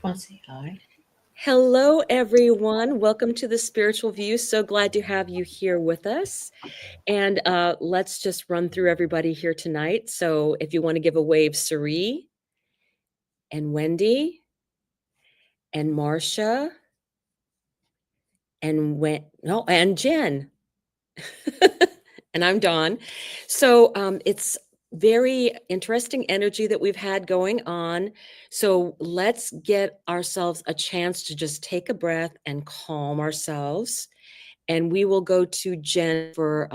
Want to say hi? Hello, everyone. Welcome to the Spiritual View. So glad to have you here with us. And let's just run through everybody here tonight. So if you want to give a wave, Sari and Wendy and Marcia and Jen. And I'm Dawn. So it's very interesting energy that we've had going on. So let's get ourselves a chance to just take a breath and calm ourselves. And we will go to Jen for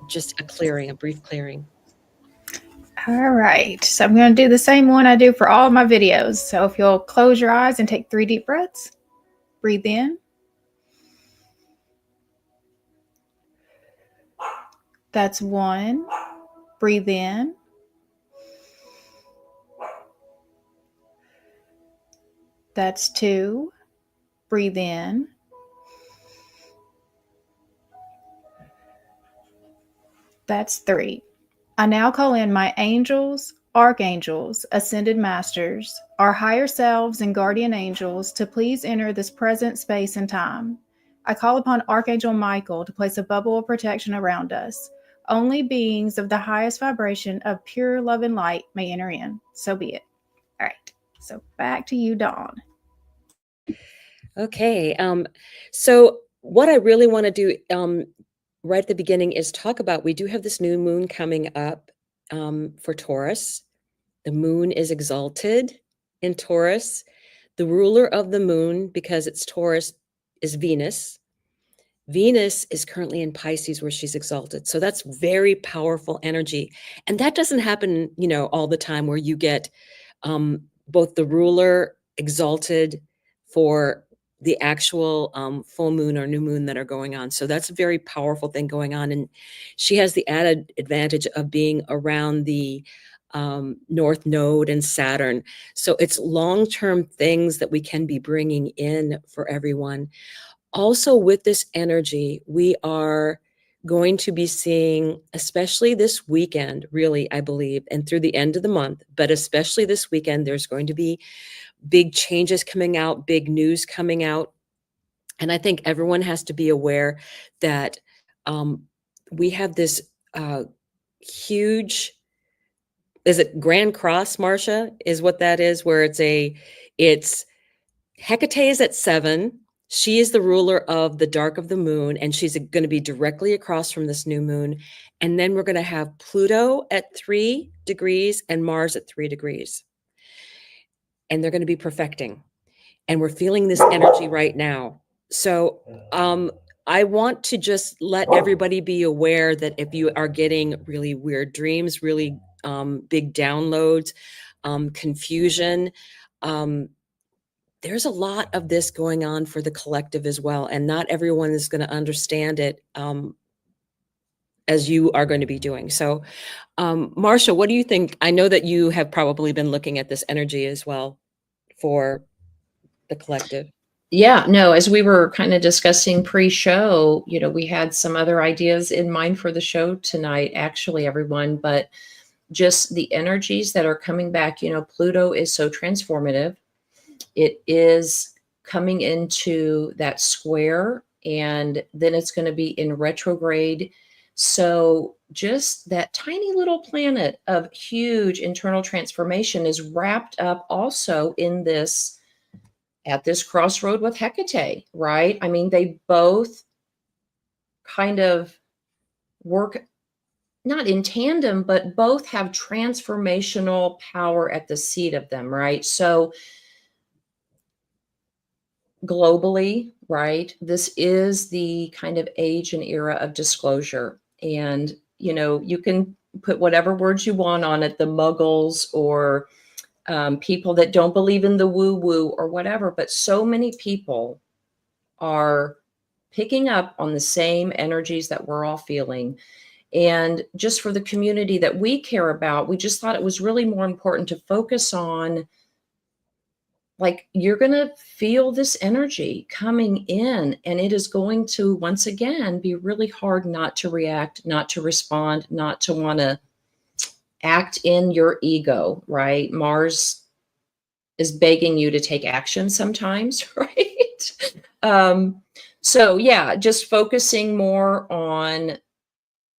just a brief clearing. All right, so I'm going to do the same one I do for all of my videos. So if you'll close your eyes and take 3 deep breaths, breathe in. That's 1. Breathe in. That's 2. Breathe in. That's 3. I now call in my angels, archangels, ascended masters, our higher selves, and guardian angels to please enter this present space and time. I call upon Archangel Michael to place a bubble of protection around us. Only beings of the highest vibration of pure love and light may enter in. So be it. All right. So back to you, Dawn. Okay. So what I really want to do right at the beginning is talk about, we do have this new moon coming up for Taurus. The moon is exalted in Taurus. The ruler of the moon, because it's Taurus, is Venus. Venus is currently in Pisces where she's exalted. So that's very powerful energy. And that doesn't happen, all the time where you get both the ruler exalted for the actual full moon or new moon that are going on. So that's a very powerful thing going on. And she has the added advantage of being around the North Node and Saturn. So it's long-term things that we can be bringing in for everyone. Also, with this energy, we are going to be seeing, especially this weekend, really, I believe, and through the end of the month, but especially this weekend, there's going to be big changes coming out, big news coming out. And I think everyone has to be aware that we have this huge, is it Grand Cross, Marcia, is what that is, where it's Hecate is at 7. She is the ruler of the dark of the moon, and she's going to be directly across from this new moon. And then we're going to have Pluto at 3 degrees and Mars at 3 degrees. And they're going to be perfecting. And we're feeling this energy right now. So I want to just let everybody be aware that if you are getting really weird dreams, really big downloads, confusion, there's a lot of this going on for the collective as well. And not everyone is going to understand it as you are going to be doing. So, Marcia, what do you think? I know that you have probably been looking at this energy as well for the collective. Yeah, no, as we were kind of discussing pre-show, we had some other ideas in mind for the show tonight, actually, everyone, but just the energies that are coming back, Pluto is so transformative. It is coming into that square, and then it's going to be in retrograde. So just that tiny little planet of huge internal transformation is wrapped up also in this, at this crossroad with Hecate, right? I mean, they both kind of work not in tandem, but both have transformational power at the seat of them, right? So globally, right, this is the kind of age and era of disclosure. And, you can put whatever words you want on it, the muggles or people that don't believe in the woo-woo or whatever, but so many people are picking up on the same energies that we're all feeling. And just for the community that we care about, we just thought it was really more important to focus on, like, you're going to feel this energy coming in, and it is going to, once again, be really hard not to react, not to respond, not to want to act in your ego, right? Mars is begging you to take action sometimes, right? So yeah, just focusing more on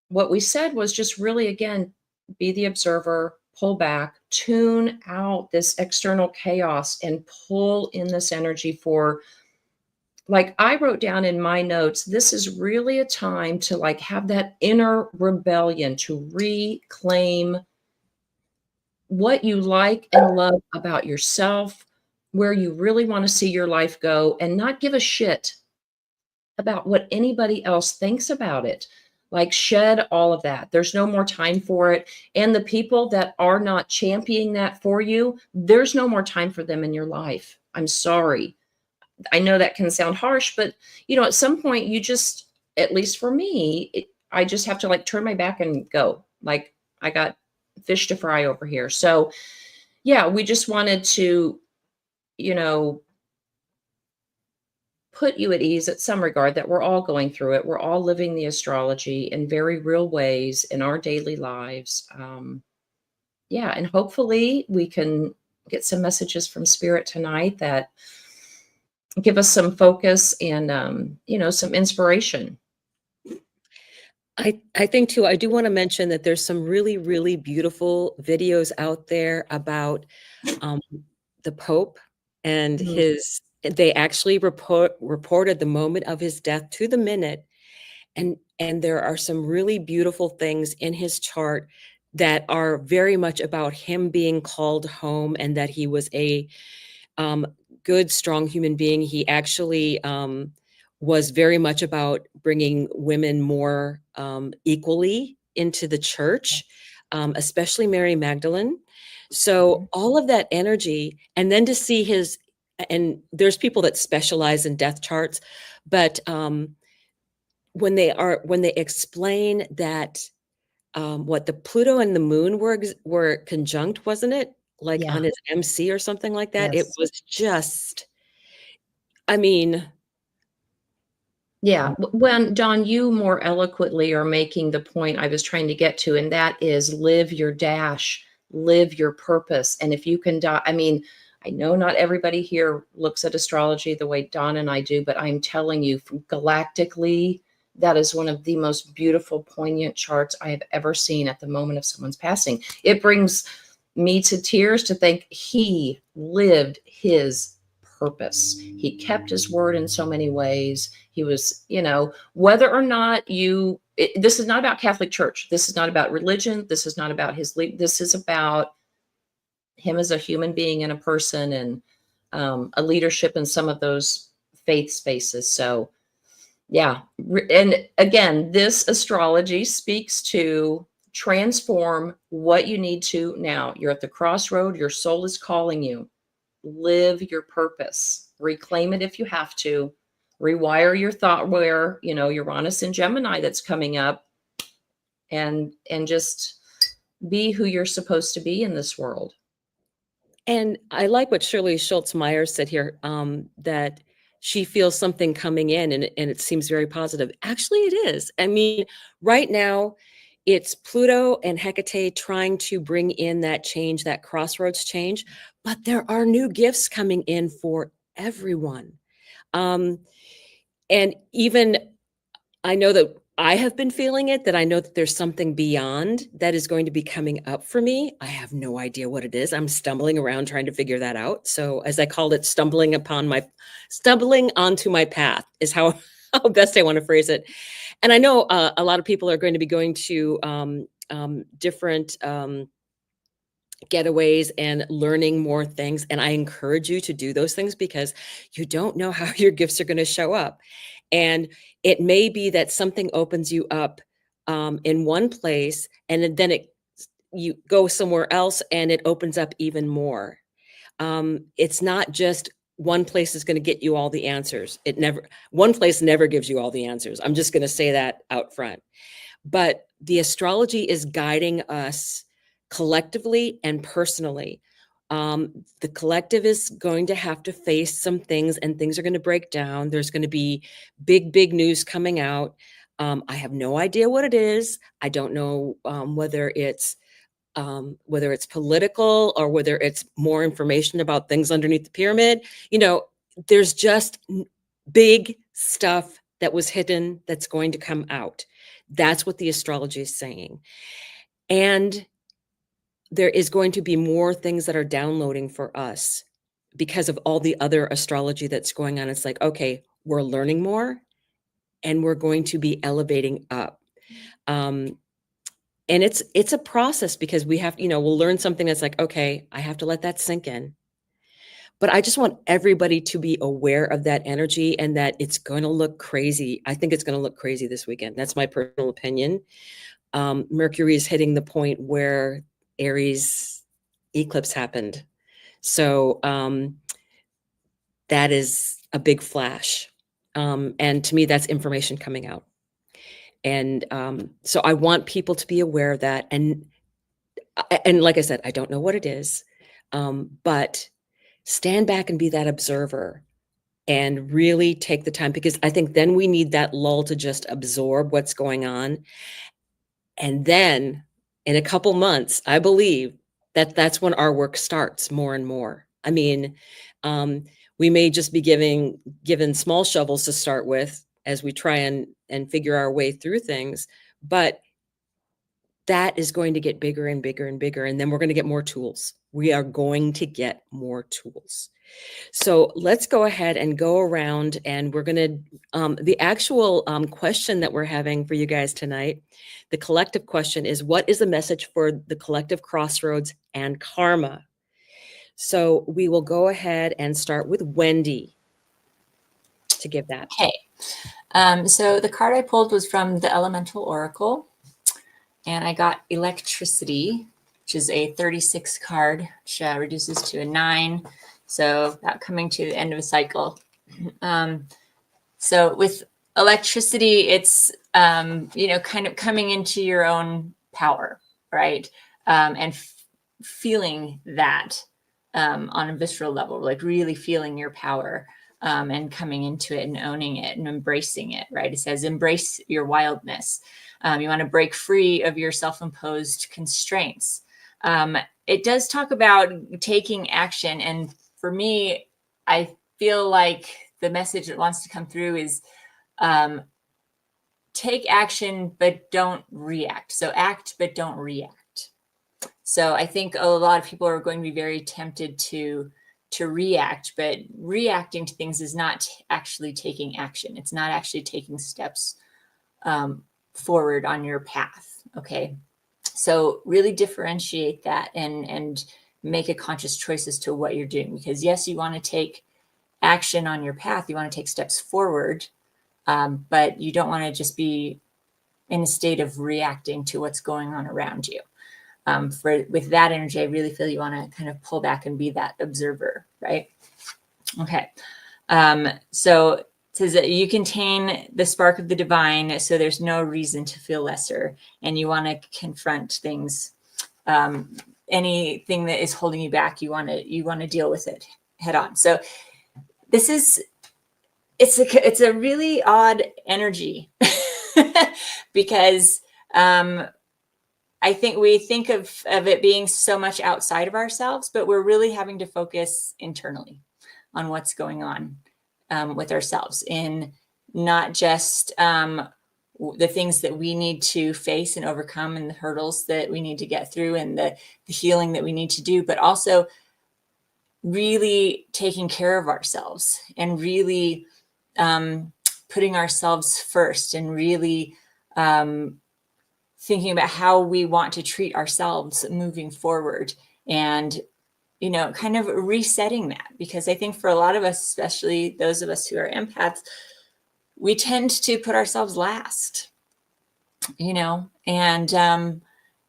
what we said was just really, again, be the observer, pull back, tune out this external chaos and pull in this energy for, like I wrote down in my notes, this is really a time to like have that inner rebellion, to reclaim what you like and love about yourself, where you really want to see your life go, and not give a shit about what anybody else thinks about it. Like, shed all of that. There's no more time for it. And the people that are not championing that for you, there's no more time for them in your life. I'm sorry. I know that can sound harsh, but at some point you just, at least for me, I just have to like turn my back and go. Like, I got fish to fry over here. So yeah, we just wanted to, you know, put you at ease at some regard that we're all going through it. We're all living the astrology in very real ways in our daily lives. Yeah, and hopefully we can get some messages from Spirit tonight that give us some focus and some inspiration. I think too, I do want to mention that there's some really, really beautiful videos out there about the Pope and Mhm. they actually reported the moment of his death to the minute. And there are some really beautiful things in his chart that are very much about him being called home and that he was a good, strong human being. He actually was very much about bringing women more equally into the church, especially Mary Magdalene. So all of that energy, and then to see and there's people that specialize in death charts, but when they explain that what the Pluto and the moon were conjunct, wasn't it? Like Yeah. on his MC or something like that. It Yes. was just, I mean, Yeah. When Don, you more eloquently are making the point I was trying to get to, and that is live your dash, live your purpose. And if you can die, I mean, I know not everybody here looks at astrology the way Don and I do, but I'm telling you, from galactically, that is one of the most beautiful, poignant charts I have ever seen at the moment of someone's passing. It brings me to tears to think he lived his purpose. He kept his word in so many ways. He was, whether or not this is not about Catholic Church. This is not about religion. This is not about this is about him as a human being and a person, and a leadership in some of those faith spaces. So yeah. And again, this astrology speaks to transform what you need to now. You're at the crossroad. Your soul is calling you. Live your purpose. Reclaim it if you have to. Rewire your thought where, Uranus and Gemini that's coming up, and just be who you're supposed to be in this world. and I like what Shirley Schultz-Myers said here, that she feels something coming in and it seems very positive. Actually, it is. I mean, right now, it's Pluto and Hecate trying to bring in that change, that crossroads change, but there are new gifts coming in for everyone. And even I know that I have been feeling it, that I know that there's something beyond that is going to be coming up for me. I have no idea what it is. I'm stumbling around trying to figure that out. So as I called it, stumbling onto my path is how best I want to phrase it. And I know a lot of people are going to be going to different getaways and learning more things. And I encourage you to do those things because you don't know how your gifts are going to show up. And it may be that something opens you up in one place, and then you go somewhere else and it opens up even more. It's not just one place is going to get you all the answers. One place never gives you all the answers. I'm just going to say that out front. But the astrology is guiding us collectively and personally. The collective is going to have to face some things, and things are going to break down. There's going to be big, big news coming out. I have no idea what it is. I don't know whether it's whether it's political or whether it's more information about things underneath the pyramid. There's just big stuff that was hidden that's going to come out. That's what the astrology is saying. And there is going to be more things that are downloading for us because of all the other astrology that's going on. It's like, okay, we're learning more and we're going to be elevating up. And it's a process because we have, we'll learn something that's like, okay, I have to let that sink in. But I just want everybody to be aware of that energy and that it's going to look crazy. I think it's going to look crazy this weekend. That's my personal opinion. Mercury is hitting the point where Aries eclipse happened. So that is a big flash. And to me, that's information coming out. And so I want people to be aware of that. And like I said, I don't know what it is, but stand back and be that observer and really take the time, because I think then we need that lull to just absorb what's going on. And then in a couple months, I believe that that's when our work starts more and more. I mean, we may just be given small shovels to start with as we try and figure our way through things, but that is going to get bigger and bigger and bigger. And then we're going to get more tools. We are going to get more tools. So let's go ahead and go around, and we're going to, the actual question that we're having for you guys tonight, the collective question is, what is the message for the collective crossroads and karma? So we will go ahead and start with Wendy to give that. Okay. So the card I pulled was from the Elemental Oracle, and I got Electricity, which is a 36 card, which reduces to a 9. So about coming to the end of a cycle. So with electricity, it's, kind of coming into your own power, right? And feeling that on a visceral level, like really feeling your power and coming into it and owning it and embracing it, right? It says, embrace your wildness. You want to break free of your self-imposed constraints. It does talk about taking action. And for me, I feel like the message that wants to come through is take action, but don't react. So act, but don't react. So I think a lot of people are going to be very tempted to react, but reacting to things is not actually taking action. It's not actually taking steps forward on your path. Okay. So really differentiate that and make a conscious choice as to what you're doing, because yes, you want to take action on your path. You want to take steps forward, but you don't want to just be in a state of reacting to what's going on around you. With that energy, I really feel you want to kind of pull back and be that observer, right? Okay. So it says that you contain the spark of the divine, so there's no reason to feel lesser, and you want to confront things. Anything that is holding you back, you want to deal with it head on. So it's a really odd energy because I think we think of it being so much outside of ourselves, but we're really having to focus internally on what's going on with ourselves, in not just the things that we need to face and overcome and the hurdles that we need to get through and the healing that we need to do, but also really taking care of ourselves and really putting ourselves first and really thinking about how we want to treat ourselves moving forward, and kind of resetting that, because I think for a lot of us, especially those of us who are empaths, we tend to put ourselves last, and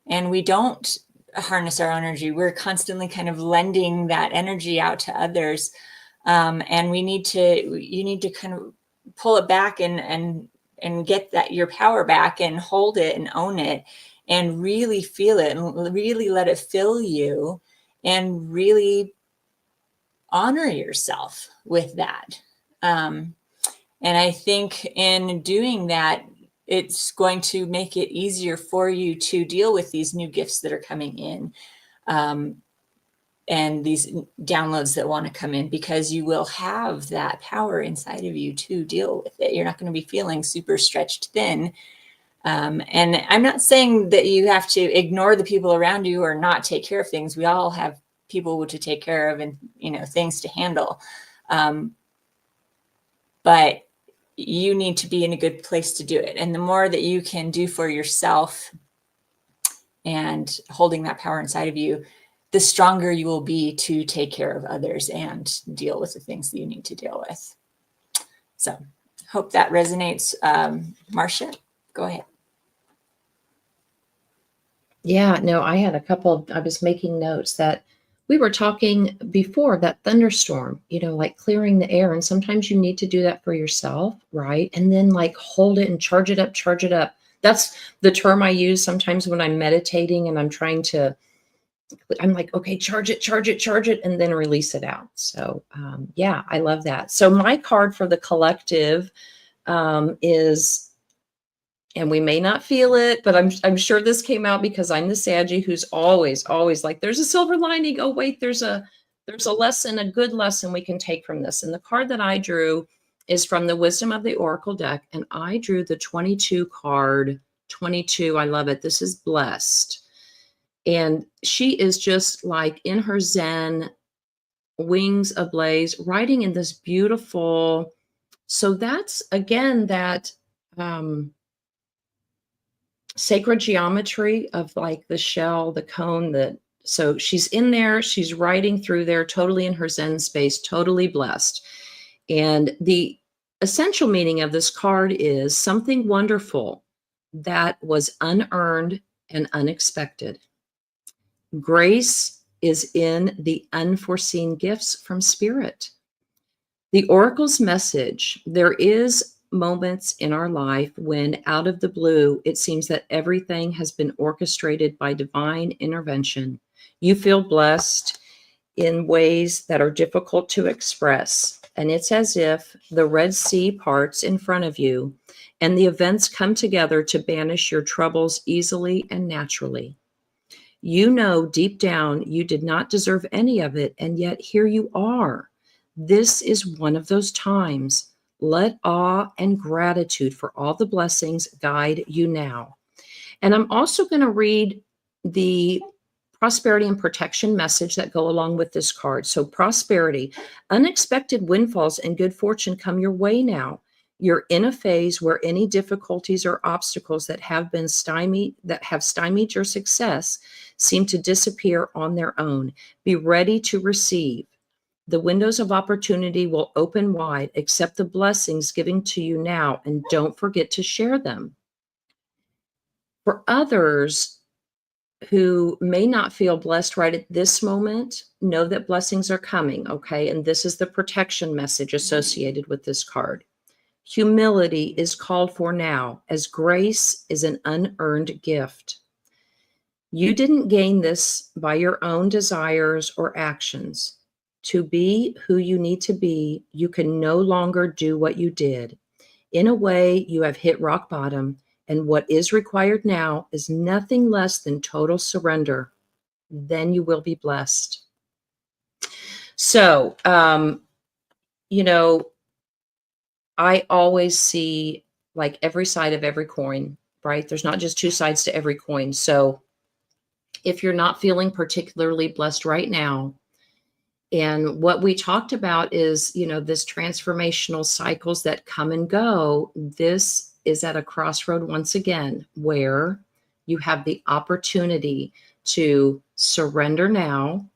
we don't harness our energy. We're constantly kind of lending that energy out to others, and you need to kind of pull it back and get your power back and hold it and own it and really feel it and really let it fill you and really honor yourself with that. And I think in doing that, it's going to make it easier for you to deal with these new gifts that are coming in, and these downloads that want to come in, because you will have that power inside of you to deal with it. You're not going to be feeling super stretched thin. And I'm not saying that you have to ignore the people around you or not take care of things. We all have people to take care of and, things to handle. But you need to be in a good place to do it. And the more that you can do for yourself and holding that power inside of you, the stronger you will be to take care of others and deal with the things that you need to deal with. So hope that resonates. Marcia, go ahead. Yeah, no, I was making notes that we were talking before, that thunderstorm, like clearing the air. And sometimes you need to do that for yourself, right? And then like hold it and charge it up, charge it up. That's the term I use sometimes when I'm meditating and I'm like, okay, charge it, charge it, charge it, and then release it out. So yeah, I love that. So my card for the collective is, and we may not feel it, but I'm sure this came out because I'm the Saggy who's always like, there's a silver lining. Oh wait, there's a lesson, a good lesson we can take from this. And the card that I drew is from the Wisdom of the Oracle deck, and I drew the 22 card. 22, I love it. This is blessed. And she is just like in her Zen, wings ablaze, riding in this beautiful. So that's again that sacred geometry of like the shell, the cone, so she's in there, she's riding through there, totally in her Zen space, totally blessed. And the essential meaning of this card is something wonderful that was unearned and unexpected. Grace is in the unforeseen gifts from Spirit. The Oracle's message: there is moments in our life when out of the blue, it seems that everything has been orchestrated by divine intervention. You feel blessed in ways that are difficult to express. And it's as if the Red Sea parts in front of you and the events come together to banish your troubles easily and naturally. You know deep down you did not deserve any of it, and yet here you are. This is one of those times. Let awe and gratitude for all the blessings guide you now. And I'm also going to read the prosperity and protection message that go along with this card. So prosperity, unexpected windfalls and good fortune come your way now. You're in a phase where any difficulties or obstacles that have stymied your success seem to disappear on their own. Be ready to receive. The windows of opportunity will open wide. Accept the blessings given to you now, and don't forget to share them. For others who may not feel blessed right at this moment, know that blessings are coming, okay? And this is the protection message associated with this card. Humility is called for now, as grace is an unearned gift. You didn't gain this by your own desires or actions. To be who you need to be, you can no longer do what you did. In a way, you have hit rock bottom, and what is required now is nothing less than total surrender. Then you will be blessed. So, I always see like every side of every coin, right? There's not just two sides to every coin. So if you're not feeling particularly blessed right now, and what we talked about is, this transformational cycles that come and go, this is at a crossroad once again, where you have the opportunity to surrender now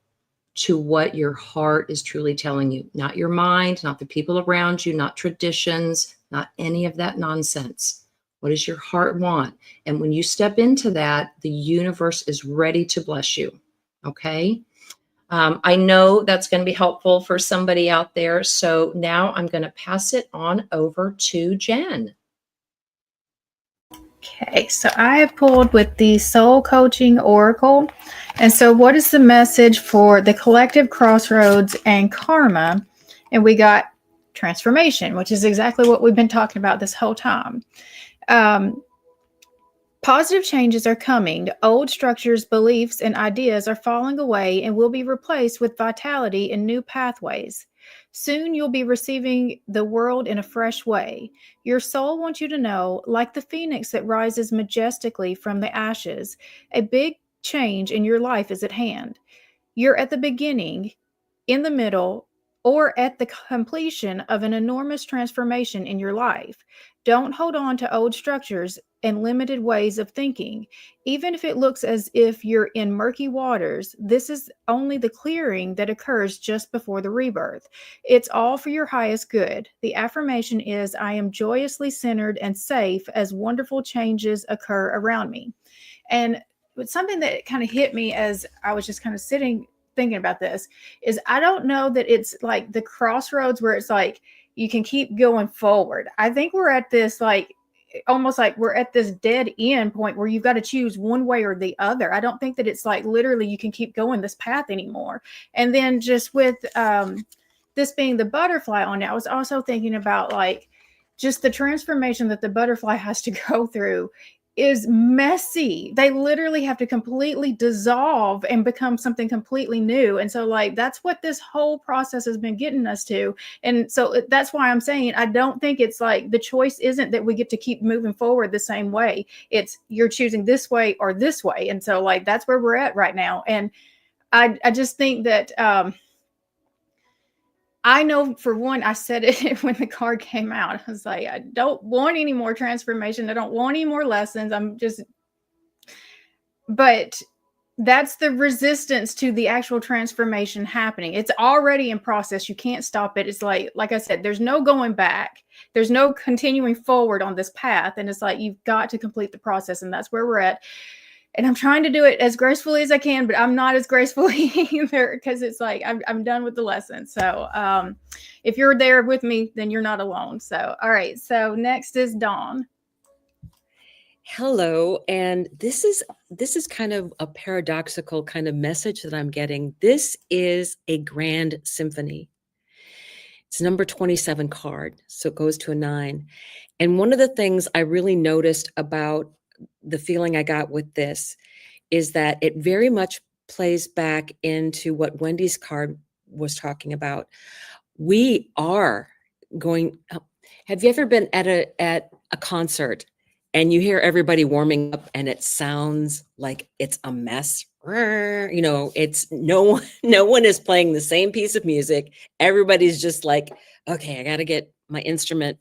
to what your heart is truly telling you, not your mind, not the people around you, not traditions, not any of that nonsense. What does your heart want? And when you step into that, the universe is ready to bless you. Okay. I know that's going to be helpful for somebody out there. So now I'm going to pass it on over to Jen. Okay, so I have pulled with the Soul Coaching Oracle. And so what is the message for the collective, crossroads, and karma? And we got transformation, which is exactly what we've been talking about this whole time. Positive changes are coming. Old structures, beliefs, and ideas are falling away and will be replaced with vitality and new pathways. Soon you'll be receiving the world in a fresh way. Your soul wants you to know, like the phoenix that rises majestically from the ashes, a big change in your life is at hand. You're at the beginning, in the middle, or at the completion of an enormous transformation in your life. Don't hold on to old structures and limited ways of thinking. Even if it looks as if you're in murky waters, this is only the clearing that occurs just before the rebirth. It's all for your highest good. The affirmation is, I am joyously centered and safe as wonderful changes occur around me. And something that kind of hit me as I was just kind of sitting thinking about this is I don't know that it's like the crossroads where it's like you can keep going forward. I think we're at this like almost like we're at this dead end point where you've got to choose one way or the other. I don't think that it's like literally you can keep going this path anymore. And then just with this being the butterfly on it, I was also thinking about like just the transformation that the butterfly has to go through is messy. They literally have to completely dissolve and become something completely new. And so like that's what this whole process has been getting us to. And so that's why I'm saying I don't think it's like the choice isn't that we get to keep moving forward the same way. It's you're choosing this way or this way. And so like that's where we're at right now. And I just think that I know for one, I said it when the card came out. I was like, I don't want any more transformation. I don't want any more lessons. But that's the resistance to the actual transformation happening. It's already in process. You can't stop it. It's like I said, there's no going back. There's no continuing forward on this path. And it's like, you've got to complete the process. And that's where we're at. And I'm trying to do it as gracefully as I can, but I'm not as gracefully either because it's like I'm done with the lesson. So if you're there with me, then you're not alone. So, all right. So next is Dawn. Hello, and this is kind of a paradoxical kind of message that I'm getting. This is a grand symphony. It's number 27 card, so it goes to a 9. And one of the things I really noticed about the feeling I got with this is that it very much plays back into what Wendy's card was talking about. We are going. Have you ever been at a concert and you hear everybody warming up and it sounds like it's a mess? You know, it's no one is playing the same piece of music. Everybody's just like, okay, I got to get my instrument,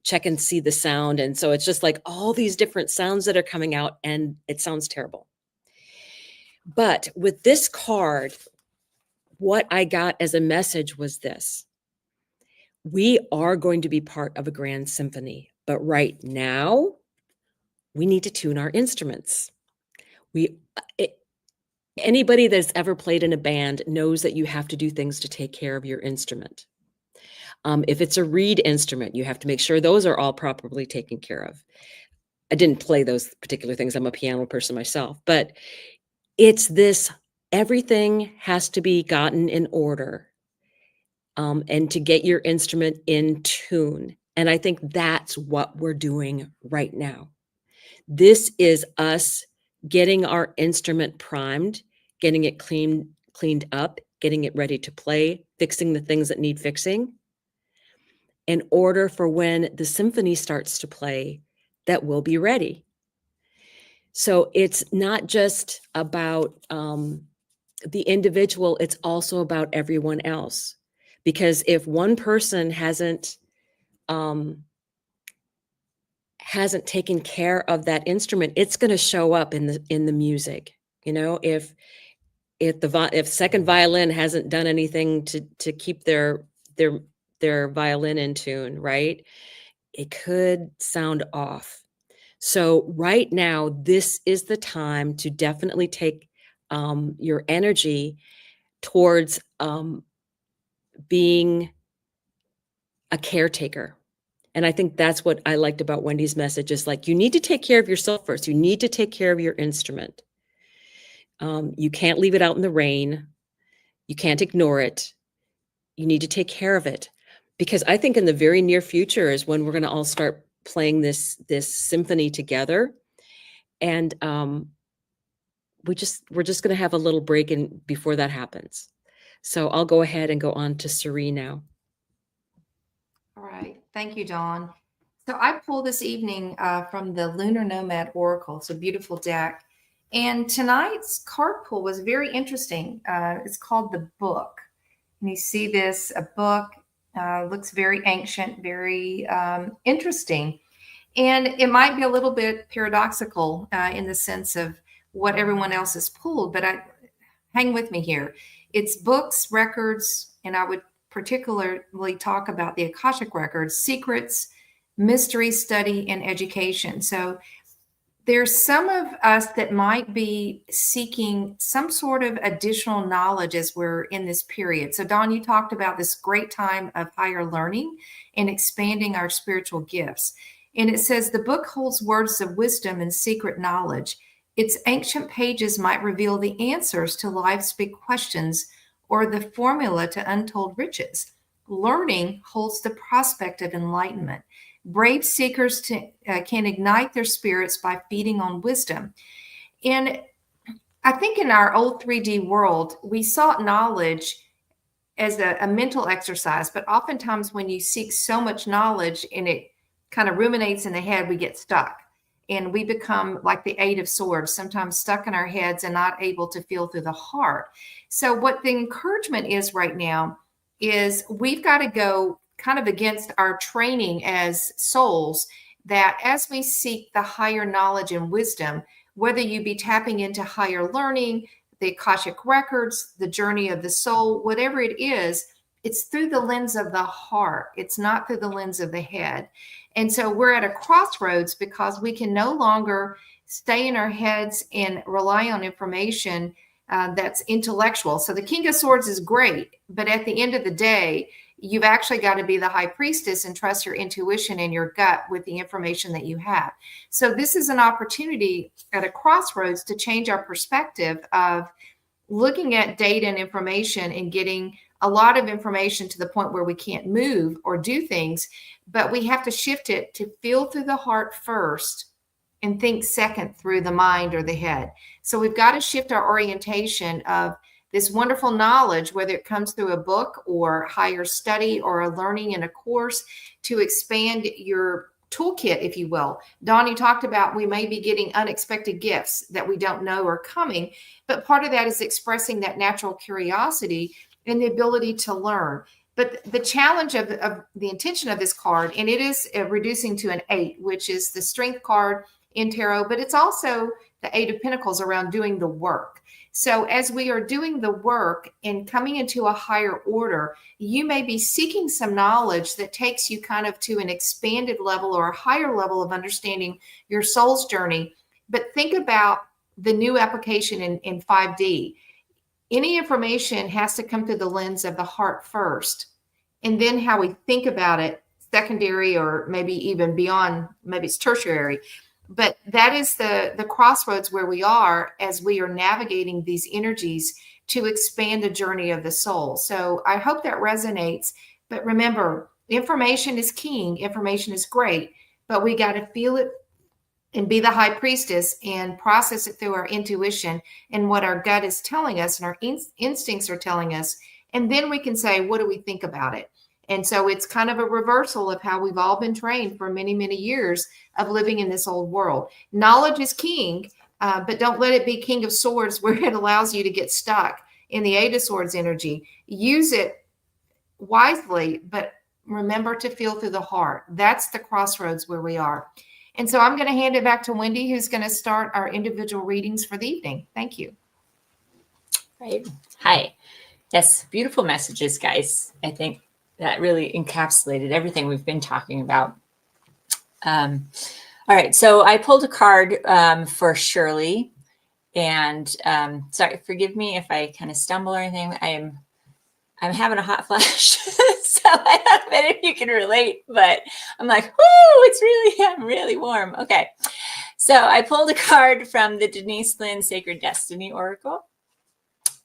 check and see the sound. And so it's just like all these different sounds that are coming out and it sounds terrible. But with this card, what I got as a message was this: we are going to be part of a grand symphony, but right now we need to tune our instruments. Anybody that's ever played in a band knows that you have to do things to take care of your instrument. If it's a reed instrument, you have to make sure those are all properly taken care of. I didn't play those particular things. I'm a piano person myself, but it's this, everything has to be gotten in order, and to get your instrument in tune. And I think that's what we're doing right now. This is us getting our instrument primed, getting it cleaned up, getting it ready to play, fixing the things that need fixing, in order for when the symphony starts to play, that we'll be ready. So it's not just about the individual, it's also about everyone else. Because if one person hasn't taken care of that instrument, it's going to show up in the music. If second violin hasn't done anything to keep their violin in tune, right, it could sound off. So right now, this is the time to definitely take your energy towards being a caretaker. And I think that's what I liked about Wendy's message, is like, you need to take care of yourself first. You need to take care of your instrument. You can't leave it out in the rain. You can't ignore it. You need to take care of it, because I think in the very near future is when we're going to all start playing this symphony together. And we're just going to have a little break before that happens. So I'll go ahead and go on to Suri now. All right. Thank you, Dawn. So I pulled this evening from the Lunar Nomad Oracle. It's a beautiful deck. And tonight's card pull was very interesting. It's called The Book. And you see this, a book, looks very ancient, very interesting. And it might be a little bit paradoxical in the sense of what everyone else has pulled, but hang with me here. It's books, records, and I would particularly talk about the Akashic records, secrets, mystery, study, and education. So there's some of us that might be seeking some sort of additional knowledge as we're in this period. So Dawn, you talked about this great time of higher learning and expanding our spiritual gifts. And it says the book holds words of wisdom and secret knowledge. Its ancient pages might reveal the answers to life's big questions or the formula to untold riches. Learning holds the prospect of enlightenment. Brave seekers can ignite their spirits by feeding on wisdom. And I think in our old 3D world, we sought knowledge as a mental exercise, but oftentimes when you seek so much knowledge and it kind of ruminates in the head, we get stuck. And we become like the Eight of Swords, sometimes stuck in our heads and not able to feel through the heart. So what the encouragement is right now is we've got to go kind of against our training as souls, that as we seek the higher knowledge and wisdom, whether you be tapping into higher learning, the Akashic records, the journey of the soul, whatever it is, it's through the lens of the heart. It's not through the lens of the head. And so we're at a crossroads because we can no longer stay in our heads and rely on information that's intellectual. So the King of Swords is great, but at the end of the day, you've actually got to be the high priestess and trust your intuition and your gut with the information that you have. So this is an opportunity at a crossroads to change our perspective of looking at data and information and getting a lot of information to the point where we can't move or do things, but we have to shift it to feel through the heart first and think second through the mind or the head. So we've got to shift our orientation of this wonderful knowledge, whether it comes through a book or higher study or a learning in a course, to expand your toolkit, if you will. Dawn, you talked about we may be getting unexpected gifts that we don't know are coming, but part of that is expressing that natural curiosity and the ability to learn. But the challenge of the intention of this card, and it is reducing to an 8, which is the strength card in tarot, but it's also the 8 of Pentacles around doing the work. So as we are doing the work and coming into a higher order, you may be seeking some knowledge that takes you kind of to an expanded level or a higher level of understanding your soul's journey. But think about the new application in 5D. Any information has to come through the lens of the heart first, and then how we think about it, secondary or maybe even beyond, maybe it's tertiary. But that is the crossroads where we are as we are navigating these energies to expand the journey of the soul. So I hope that resonates. But remember, information is king, information is great, but we got to feel it and be the high priestess and process it through our intuition and what our gut is telling us and our instincts are telling us. And then we can say, what do we think about it? And so it's kind of a reversal of how we've all been trained for many, many years of living in this old world. Knowledge is king, but don't let it be King of Swords where it allows you to get stuck in the 8 of Swords energy. Use it wisely, but remember to feel through the heart. That's the crossroads where we are. And so I'm going to hand it back to Wendy, who's going to start our individual readings for the evening. Thank you. Right. Hi. Yes, beautiful messages, guys. I think that really encapsulated everything we've been talking about. All right. So I pulled a card for Shirley. And sorry, forgive me if I kind of stumble or anything. I'm having a hot flash. So I don't know if you can relate, but I'm like, whoo, I'm really warm. Okay. So I pulled a card from the Denise Lynn Sacred Destiny Oracle.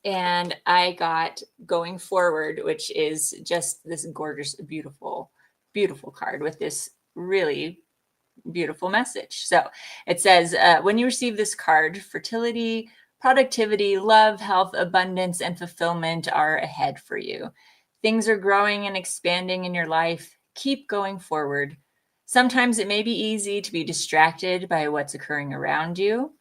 And I got Going Forward, which is just this gorgeous, beautiful, beautiful card with this really beautiful message. So it says, when you receive this card, fertility, productivity, love, health, abundance, and fulfillment are ahead for you. Things are growing and expanding in your life. Keep going forward. Sometimes it may be easy to be distracted by what's occurring around you.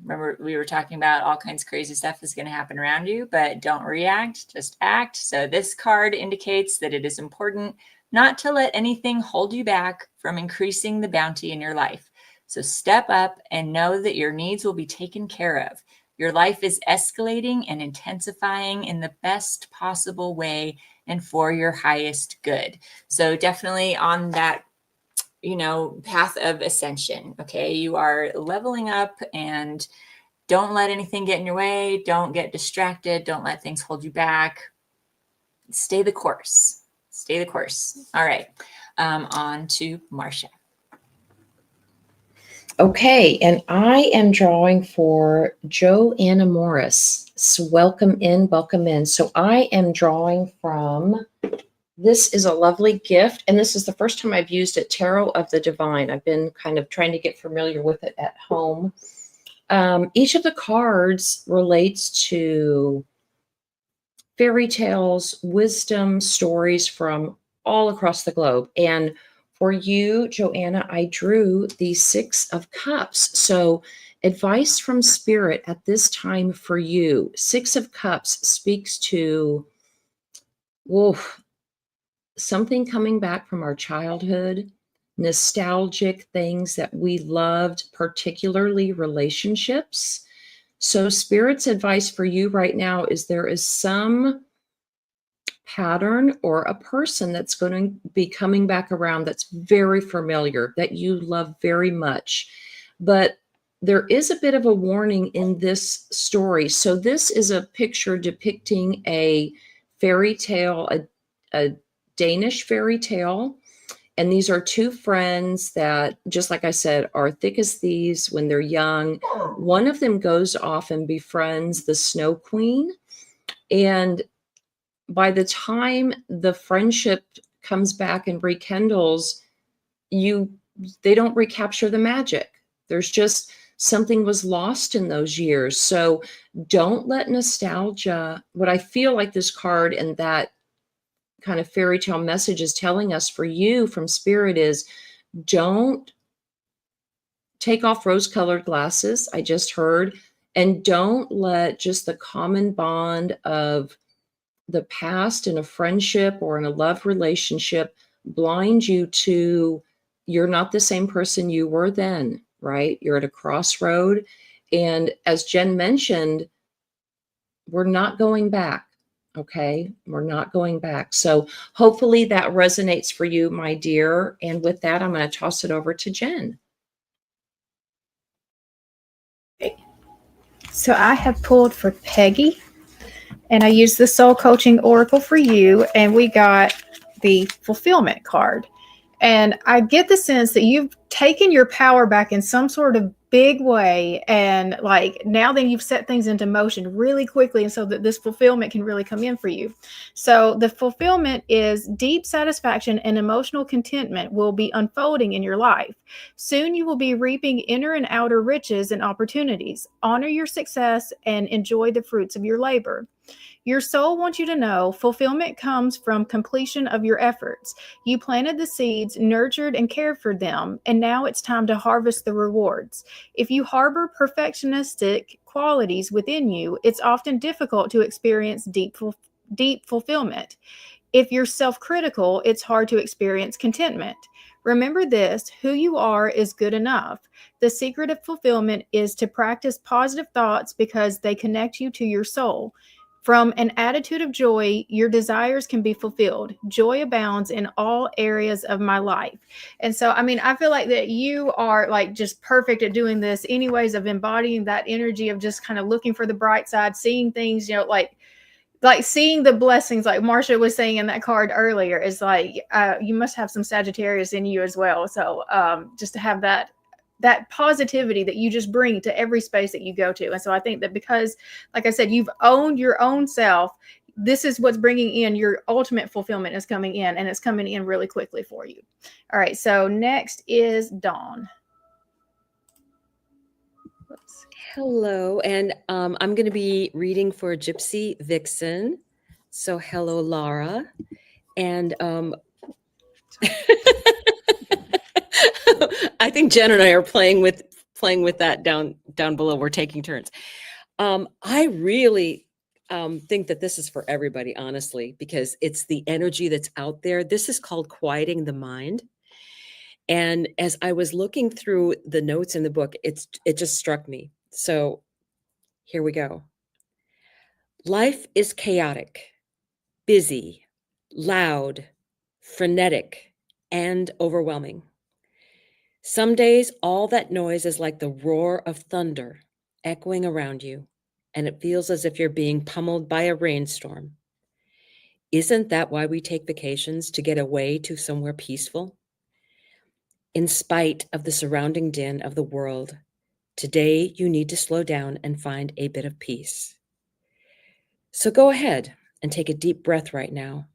Remember, we were talking about all kinds of crazy stuff is going to happen around you, but don't react, just act. So this card indicates that it is important not to let anything hold you back from increasing the bounty in your life. So step up and know that your needs will be taken care of. Your life is escalating and intensifying in the best possible way and for your highest good. So definitely on that, path of ascension. Okay. You are leveling up, and don't let anything get in your way. Don't get distracted. Don't let things hold you back. Stay the course. Stay the course. All right. On to Marcia. Okay, and I am drawing for Joanna Morris. So welcome in, welcome in. So I am drawing from, this is a lovely gift, and this is the first time I've used it, Tarot of the Divine. I've been kind of trying to get familiar with it at home. Each of the cards relates to fairy tales, wisdom, stories from all across the globe. And for you, Joanna, I drew the 6 of Cups. So advice from Spirit at this time for you. 6 of Cups speaks to something coming back from our childhood, nostalgic things that we loved, particularly relationships. So Spirit's advice for you right now is there is some pattern or a person that's going to be coming back around that's very familiar, that you love very much. But there is a bit of a warning in this story. So this is a picture depicting a fairy tale, a Danish fairy tale. And these are 2 friends that, just like I said, are thick as thieves when they're young. One of them goes off and befriends the Snow Queen. And by the time the friendship comes back and rekindles, they don't recapture the magic. There's just something was lost in those years. So don't let nostalgia, what I feel like this card and that kind of fairy tale message is telling us for you from Spirit is, don't take off rose-colored glasses, I just heard, and don't let just the common bond of the past in a friendship or in a love relationship blind you to, you're not the same person you were then, right? You're at a crossroad. And as Jen mentioned, we're not going back. Okay. We're not going back. So hopefully that resonates for you, my dear. And with that, I'm going to toss it over to Jen. So I have pulled for Peggy, and I used the Soul Coaching Oracle for you, and we got the fulfillment card. And I get the sense that you've taken your power back in some sort of big way. And like now then you've set things into motion really quickly. And so that this fulfillment can really come in for you. So the fulfillment is deep satisfaction and emotional contentment will be unfolding in your life. Soon you will be reaping inner and outer riches and opportunities. Honor your success and enjoy the fruits of your labor. Your soul wants you to know fulfillment comes from completion of your efforts. You planted the seeds, nurtured and cared for them, and now it's time to harvest the rewards. If you harbor perfectionistic qualities within you, it's often difficult to experience deep fulfillment. If you're self-critical, it's hard to experience contentment. Remember this, who you are is good enough. The secret of fulfillment is to practice positive thoughts because they connect you to your soul. From an attitude of joy, your desires can be fulfilled. Joy abounds in all areas of my life. And so, I mean, I feel like that you are like just perfect at doing this anyways, of embodying that energy of just kind of looking for the bright side, seeing things, you know, like seeing the blessings, like Marcia was saying in that card earlier, is like, you must have some Sagittarius in you as well. So just to have that positivity that you just bring to every space that you go to. And so I think that because, like I said, you've owned your own self, this is what's bringing in your ultimate fulfillment is coming in, and it's coming in really quickly for you. All right. So next is Dawn. Whoops. Hello, and I'm going to be reading for Gypsy Vixen. So hello, Laura. And I think Jen and I are playing with that down below. We're taking turns. I really think that this is for everybody, honestly, because it's the energy that's out there. This is called quieting the mind. And as I was looking through the notes in the book, it just struck me. So here we go. Life is chaotic, busy, loud, frenetic, and overwhelming. Some days, all that noise is like the roar of thunder echoing around you, and it feels as if you're being pummeled by a rainstorm. Isn't that why we take vacations, to get away to somewhere peaceful? In spite of the surrounding din of the world, today you need to slow down and find a bit of peace. So go ahead and take a deep breath right now.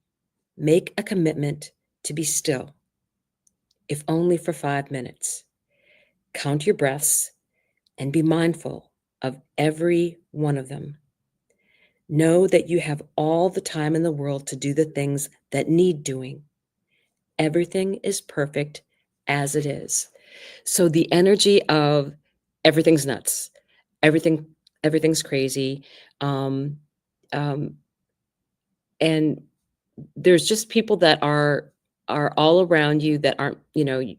Make a commitment to be still, if only for 5 minutes. Count your breaths and be mindful of every one of them. Know that you have all the time in the world to do the things that need doing. Everything is perfect as it is. So the energy of everything's nuts, everything's crazy, and there's just people that are all around you that aren't, you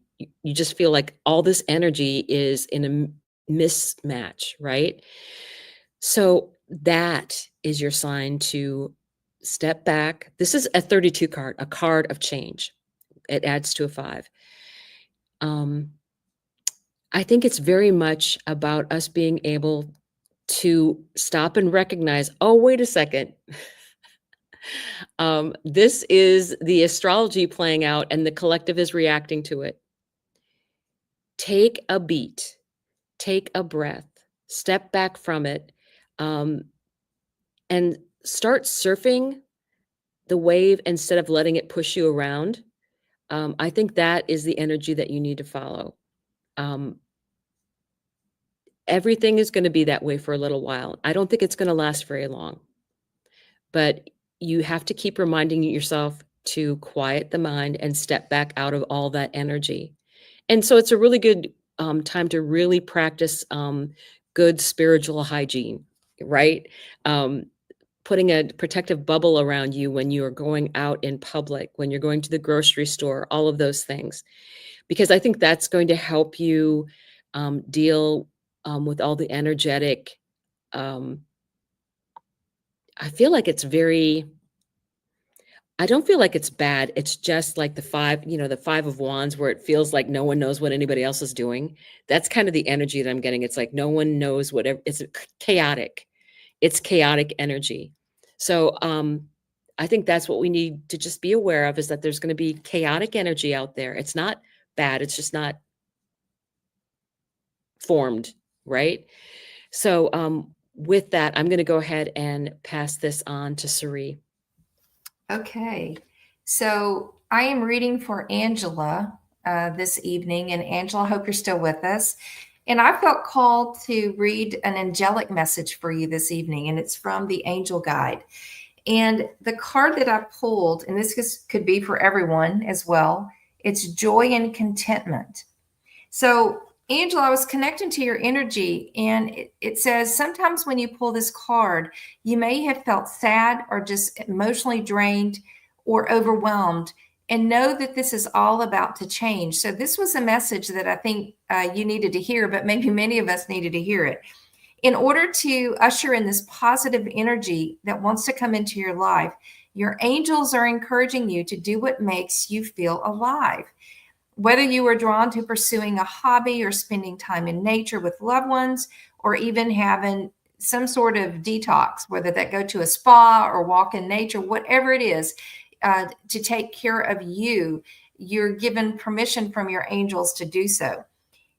just feel like all this energy is in a mismatch, right? So that is your sign to step back. This is a 32 card, a card of change. It adds to a 5. I think it's very much about us being able to stop and recognize, oh, wait a second. This is the astrology playing out and the collective is reacting to it. Take a beat, take a breath, step back from it, and start surfing the wave instead of letting it push you around. I think that is the energy that you need to follow. Everything is going to be that way for a little while. I don't think it's going to last very long, but you have to keep reminding yourself to quiet the mind and step back out of all that energy. And so it's a really good time to really practice good spiritual hygiene, right? Putting a protective bubble around you when you are going out in public, when you're going to the grocery store, all of those things, because I think that's going to help you deal with all the energetic. I feel like it's I don't feel like it's bad. It's just like the 5, the 5 of Wands, where it feels like no one knows what anybody else is doing. That's kind of the energy that I'm getting. It's like no one knows whatever. It's chaotic. It's chaotic energy. So I think that's what we need to just be aware of, is that there's going to be chaotic energy out there. It's not bad. It's just not formed, right? So with that, I'm going to go ahead and pass this on to Sari. Okay, so I am reading for Angela this evening. And Angela, I hope you're still with us. And I felt called to read an angelic message for you this evening, and it's from the Angel Guide. And the card that I pulled, and this could be for everyone as well, it's joy and contentment. So Angela, I was connecting to your energy, and it says sometimes when you pull this card, you may have felt sad or just emotionally drained or overwhelmed, and know that this is all about to change. So this was a message that I think you needed to hear, but maybe many of us needed to hear it. In order to usher in this positive energy that wants to come into your life, your angels are encouraging you to do what makes you feel alive. Whether you are drawn to pursuing a hobby or spending time in nature with loved ones, or even having some sort of detox, whether that go to a spa or walk in nature, whatever it is, to take care of you, you're given permission from your angels to do so.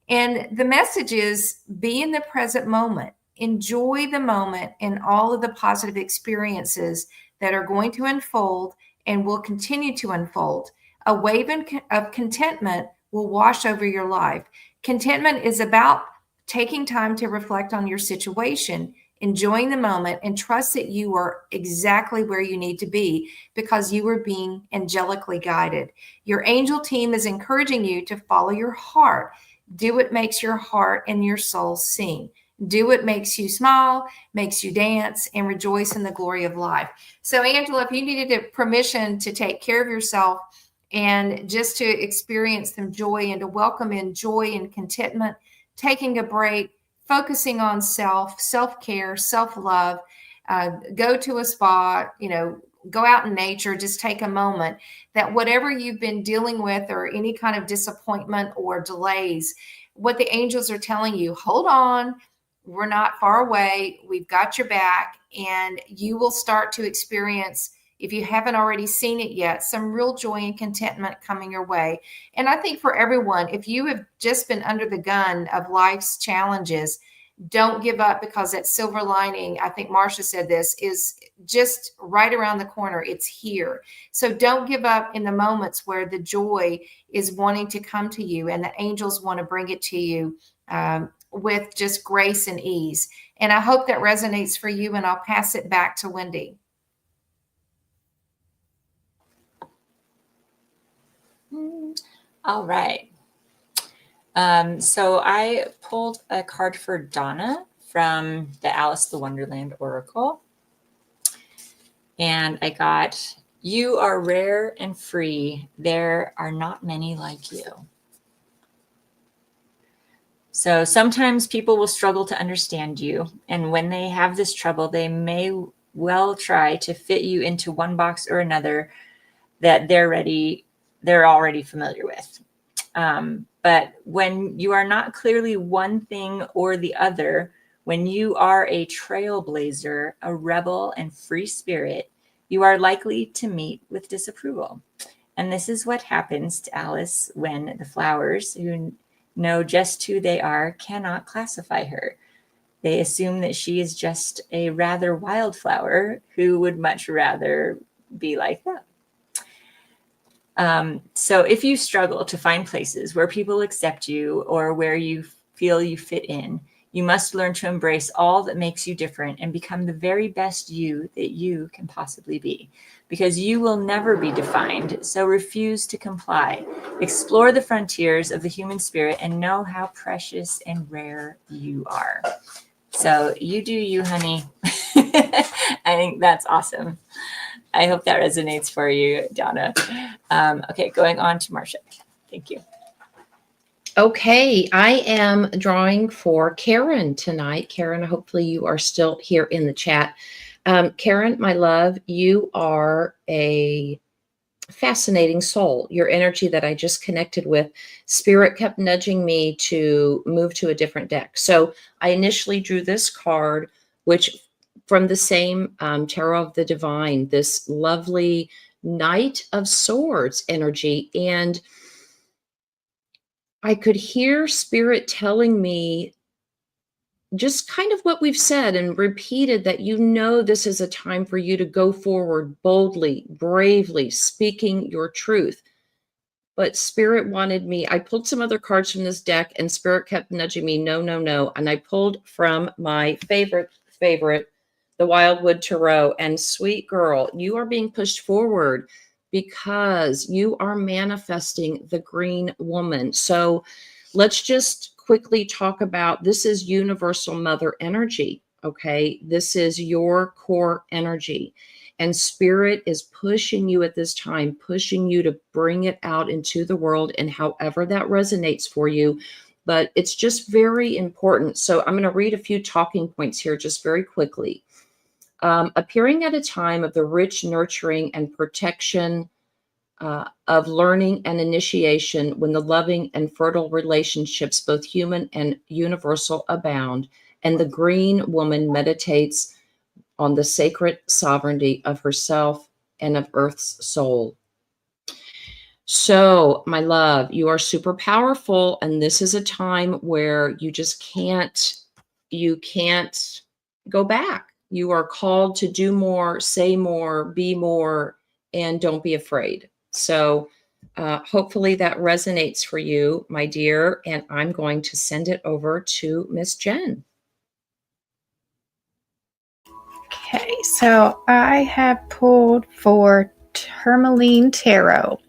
And the message is, be in the present moment, enjoy the moment and all of the positive experiences that are going to unfold and will continue to unfold. A wave of contentment will wash over your life. Contentment is about taking time to reflect on your situation, enjoying the moment, and trust that you are exactly where you need to be because you are being angelically guided. Your angel team is encouraging you to follow your heart. Do what makes your heart and your soul sing. Do what makes you smile, makes you dance, and rejoice in the glory of life. So, Angela, if you needed permission to take care of yourself and just to experience some joy and to welcome in joy and contentment, taking a break, focusing on self-care, self-love, go to a spa, go out in nature, just take a moment, that whatever you've been dealing with or any kind of disappointment or delays, what the angels are telling you, hold on, we're not far away, we've got your back, and you will start to experience, if you haven't already seen it yet, some real joy and contentment coming your way. And I think for everyone, if you have just been under the gun of life's challenges, don't give up, because that silver lining, I think Marcia said this, is just right around the corner. It's here. So don't give up in the moments where the joy is wanting to come to you and the angels want to bring it to you with just grace and ease. And I hope that resonates for you, and I'll pass it back to Wendy. All right. So I pulled a card for Donna from the Alice the Wonderland Oracle. And I got, you are rare and free. There are not many like you. So sometimes people will struggle to understand you. And when they have this trouble, they may well try to fit you into one box or another that they're already familiar with. But when you are not clearly one thing or the other, when you are a trailblazer, a rebel and free spirit, you are likely to meet with disapproval. And this is what happens to Alice when the flowers, who know just who they are, cannot classify her. They assume that she is just a rather wild flower who would much rather be like them. So if you struggle to find places where people accept you or where you feel you fit in, you must learn to embrace all that makes you different and become the very best you that you can possibly be, because you will never be defined. So refuse to comply. Explore the frontiers of the human spirit and know how precious and rare you are. So you do you, honey. I think that's awesome. I hope that resonates for you, Donna. Okay, going on to Marcia. Thank you. Okay, I am drawing for Karen tonight. Karen, hopefully you are still here in the chat. Karen, my love, you are a fascinating soul. Your energy that I just connected with, Spirit kept nudging me to move to a different deck. So I initially drew this card, which from the same Tarot of the Divine, this lovely Knight of Swords energy. And I could hear Spirit telling me just kind of what we've said and repeated, that this is a time for you to go forward boldly, bravely, speaking your truth. But Spirit wanted me, I pulled some other cards from this deck and Spirit kept nudging me, no, no, no. And I pulled from my favorite, the Wildwood Tarot. And sweet girl, you are being pushed forward because you are manifesting the green woman. So let's just quickly talk about, this is universal mother energy. Okay. This is your core energy. And Spirit is pushing you at this time, pushing you to bring it out into the world, and however that resonates for you. But it's just very important. So I'm going to read a few talking points here just very quickly. Appearing at a time of the rich nurturing and protection of learning and initiation, when the loving and fertile relationships, both human and universal, abound, and the green woman meditates on the sacred sovereignty of herself and of Earth's soul. So, my love, you are super powerful, and this is a time where you just can't go back. You are called to do more, say more, be more, and don't be afraid. So hopefully that resonates for you, my dear. And I'm going to send it over to Miss Jen. Okay, so I have pulled for Tourmaline Tarot.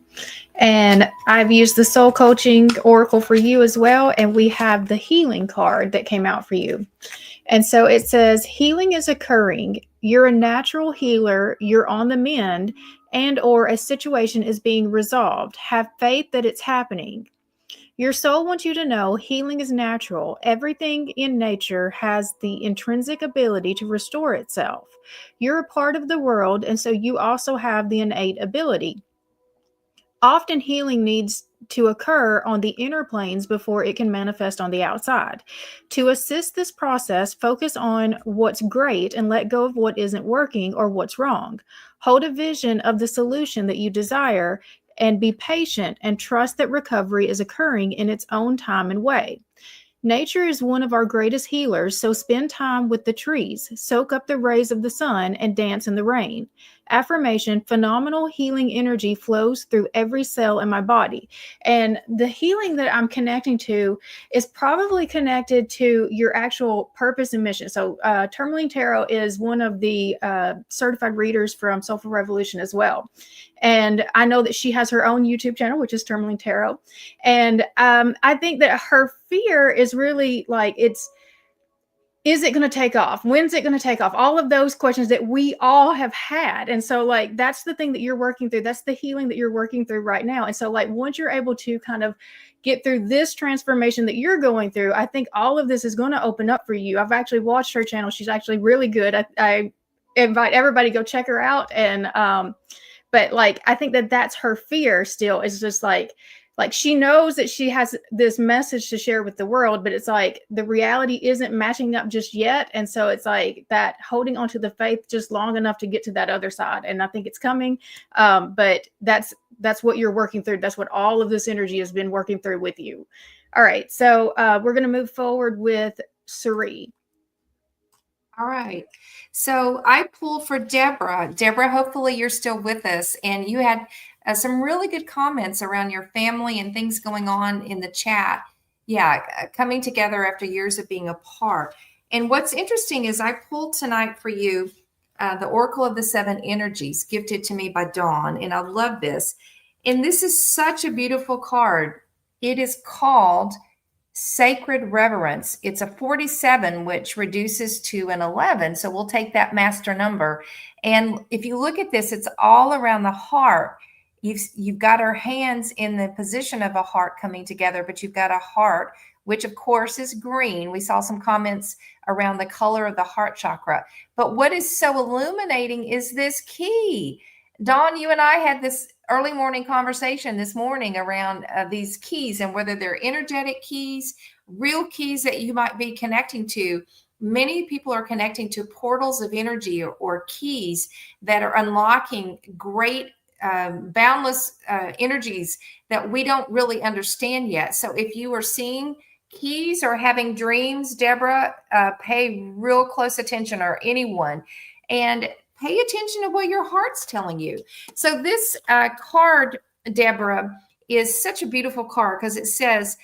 And I've used the Soul Coaching Oracle for you as well. And we have the healing card that came out for you. And so it says, healing is occurring. You're a natural healer. You're on the mend, and or a situation is being resolved. Have faith that it's happening. Your soul wants you to know healing is natural. Everything in nature has the intrinsic ability to restore itself. You're a part of the world, and so you also have the innate ability. Often healing needs to occur on the inner planes before it can manifest on the outside. To assist this process, focus on what's great and let go of what isn't working or what's wrong. Hold a vision of the solution that you desire and be patient and trust that recovery is occurring in its own time and way. Nature is one of our greatest healers, so spend time with the trees, soak up the rays of the sun, and dance in the rain. Affirmation, phenomenal healing energy flows through every cell in my body. And the healing that I'm connecting to is probably connected to your actual purpose and mission. So Tourmaline Tarot is one of the certified readers from Soulful Revolution as well. And I know that she has her own YouTube channel, which is Tourmaline Tarot. And I think that her fear is really like, is it going to take off? When's it going to take off? All of those questions that we all have had. And so like, that's the thing that you're working through. That's the healing that you're working through right now. And so like, once you're able to kind of get through this transformation that you're going through, I think all of this is going to open up for you. I've actually watched her channel. She's actually really good. I invite everybody to go check her out. And, but like, I think that that's her fear still, is just like she knows that she has this message to share with the world, but it's like the reality isn't matching up just yet. And so it's like that holding onto the faith just long enough to get to that other side. And I think it's coming. But that's what you're working through. That's what all of this energy has been working through with you. All right. So we're going to move forward with Suri. All right. So I pulled for Deborah. Deborah, hopefully you're still with us. And you had some really good comments around your family and things going on in the chat. Yeah, coming together after years of being apart. And what's interesting is I pulled tonight for you the Oracle of the Seven Energies, gifted to me by Dawn. And I love this. And this is such a beautiful card. It is called Sacred Reverence. It's a 47, which reduces to an 11. So we'll take that master number. And if you look at this, it's all around the heart. You've got our hands in the position of a heart coming together, but you've got a heart, which of course is green. We saw some comments around the color of the heart chakra. But what is so illuminating is this key. Dawn, you and I had this early morning conversation this morning around these keys and whether they're energetic keys, real keys that you might be connecting to. Many people are connecting to portals of energy or keys that are unlocking great boundless energies that we don't really understand yet. So if you are seeing keys or having dreams, Deborah, pay real close attention, or anyone, and pay attention to what your heart's telling you. So this card, Deborah, is such a beautiful card because it says,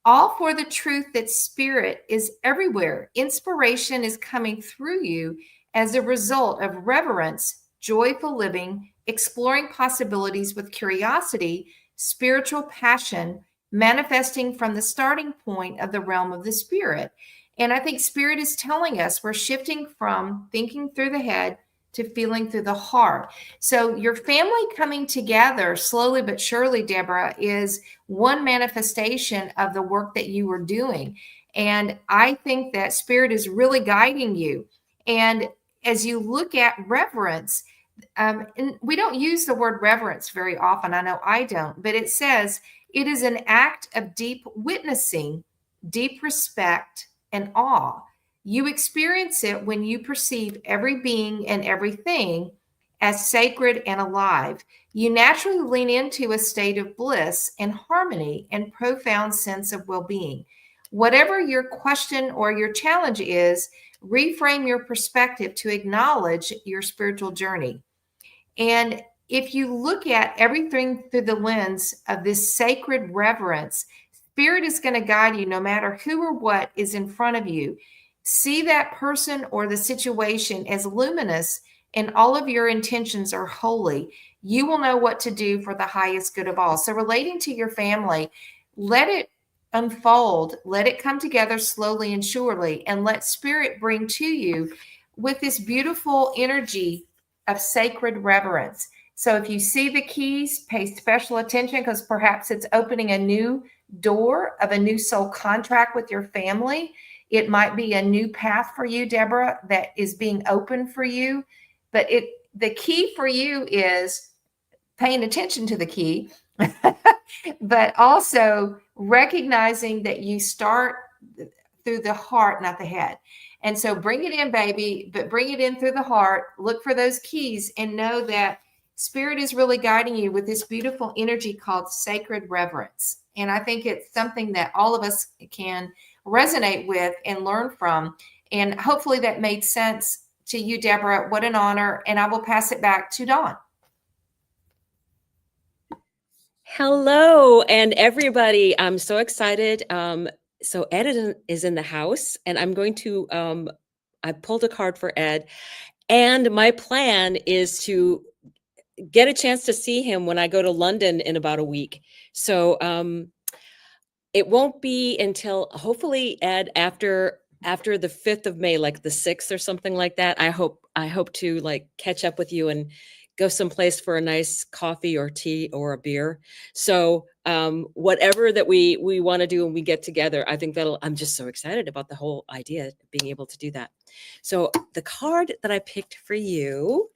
all for the truth that spirit is everywhere. Inspiration is coming through you as a result of reverence, joyful living, exploring possibilities with curiosity, spiritual passion, manifesting from the starting point of the realm of the spirit. And I think spirit is telling us we're shifting from thinking through the head to feeling through the heart. So your family coming together slowly but surely, Deborah, is one manifestation of the work that you were doing. And I think that spirit is really guiding you. And as you look at reverence, and we don't use the word reverence very often. I know I don't, but it says it is an act of deep witnessing, deep respect, and awe. You experience it when you perceive every being and everything as sacred and alive. You naturally lean into a state of bliss and harmony and profound sense of well-being. Whatever your question or your challenge is, reframe your perspective to acknowledge your spiritual journey. And if you look at everything through the lens of this sacred reverence, Spirit is going to guide you no matter who or what is in front of you. See that person or the situation as luminous, and all of your intentions are holy. You will know what to do for the highest good of all. So relating to your family, let it unfold, let it come together slowly and surely, and let Spirit bring to you with this beautiful energy of sacred reverence. So if you see the keys, pay special attention, because perhaps it's opening a new door of a new soul contract with your family. It might be a new path for you, Deborah, that is being opened for you. But the key for you is paying attention to the key, but also recognizing that you start through the heart, not the head. And so bring it in, baby, but bring it in through the heart. Look for those keys and know that Spirit is really guiding you with this beautiful energy called sacred reverence. And I think it's something that all of us can resonate with and learn from. And hopefully that made sense to you, Deborah. What an honor. And I will pass it back to Dawn. Hello, and everybody. I'm so excited. So Ed is in the house, and I'm going to, I pulled a card for Ed, and my plan is to get a chance to see him when I go to London in about a week. So it won't be until hopefully, Ed, after the 5th of May, like the 6th or something like that. I hope to like catch up with you and go someplace for a nice coffee or tea or a beer. So whatever that we want to do when we get together, I think I'm just so excited about the whole idea of being able to do that. So the card that I picked for you,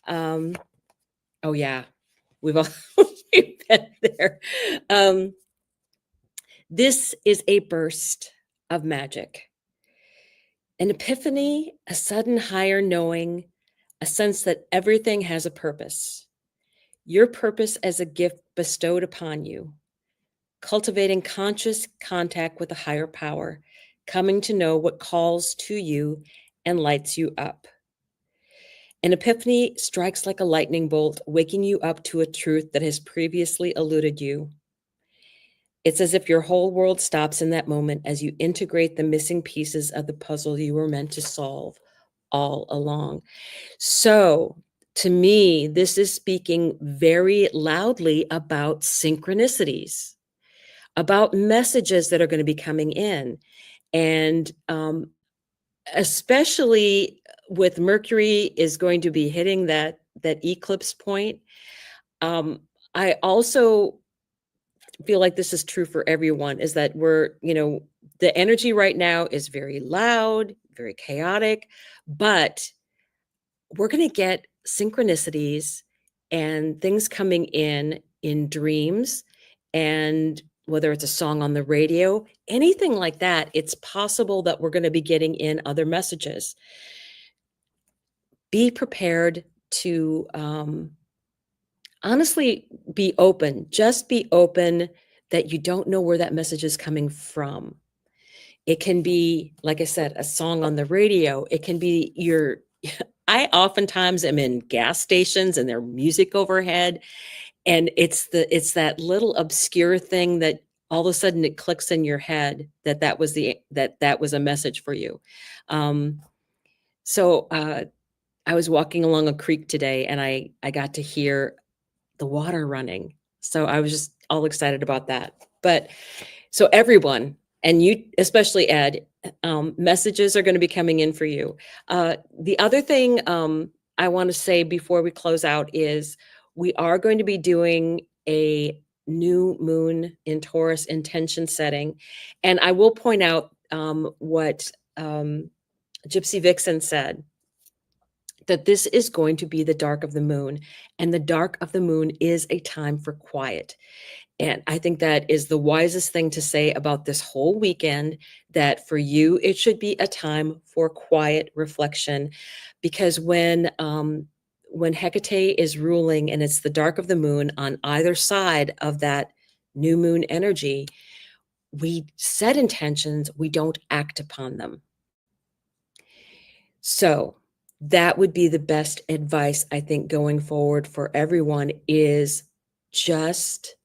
oh yeah, we've all we've been there. This is a burst of magic, an epiphany, a sudden higher knowing, a sense that everything has a purpose. Your purpose as a gift bestowed upon you, cultivating conscious contact with a higher power, coming to know what calls to you and lights you up. An epiphany strikes like a lightning bolt, waking you up to a truth that has previously eluded you. It's as if your whole world stops in that moment as you integrate the missing pieces of the puzzle you were meant to solve all along. So, to me, this is speaking very loudly about synchronicities, about messages that are going to be coming in. And especially with Mercury is going to be hitting that eclipse point. I also feel like this is true for everyone, is that the energy right now is very loud, very chaotic, but we're going to get synchronicities and things coming in dreams, and whether it's a song on the radio, anything like that, it's possible that we're going to be getting in other messages. Be prepared to honestly be open. Just be open that you don't know where that message is coming from. It can be, like I said, a song on the radio. It can be I oftentimes am in gas stations and there's music overhead, and it's that little obscure thing that all of a sudden it clicks in your head that was a message for you. So I was walking along a creek today, and I got to hear the water running. So I was just all excited about that. But so everyone, and you, especially Ed, messages are going to be coming in for you. The other thing I want to say before we close out is we are going to be doing a new moon in Taurus intention setting. And I will point out what Gypsy Vixen said, that this is going to be the dark of the moon, and the dark of the moon is a time for quiet. And I think that is the wisest thing to say about this whole weekend, that for you, it should be a time for quiet reflection, because when Hecate is ruling and it's the dark of the moon on either side of that new moon energy, we set intentions, we don't act upon them. So that would be the best advice, I think, going forward for everyone, is just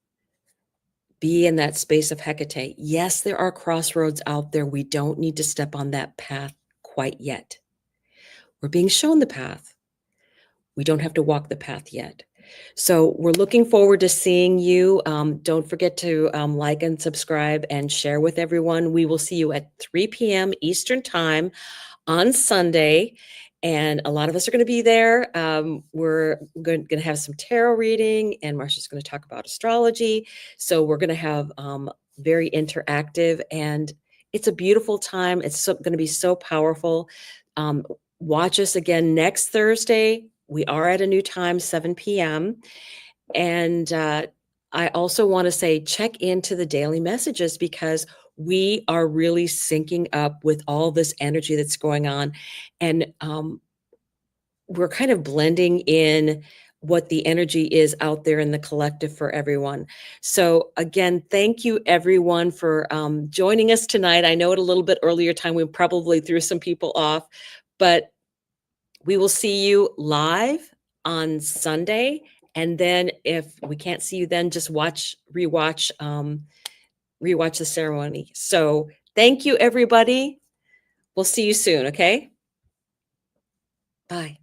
be in that space of Hecate. Yes, there are crossroads out there. We don't need to step on that path quite yet. We're being shown the path. We don't have to walk the path yet. So we're looking forward to seeing you. Don't forget to like and subscribe and share with everyone. We will see you at 3 p.m. Eastern Time on Sunday. And a lot of us are going to be there. We're going to have some tarot reading, and Marsha's going to talk about astrology. So we're going to have very interactive, and it's a beautiful time. It's going to be so powerful. Watch us again next Thursday. We are at a new time, 7 p.m. And I also want to say, check into the daily messages, because we are really syncing up with all this energy that's going on. And we're kind of blending in what the energy is out there in the collective for everyone. So again, thank you everyone for joining us tonight. I know at a little bit earlier time, we probably threw some people off, but we will see you live on Sunday. And then if we can't see you then, just rewatch the ceremony. So thank you, everybody. We'll see you soon, okay? Bye.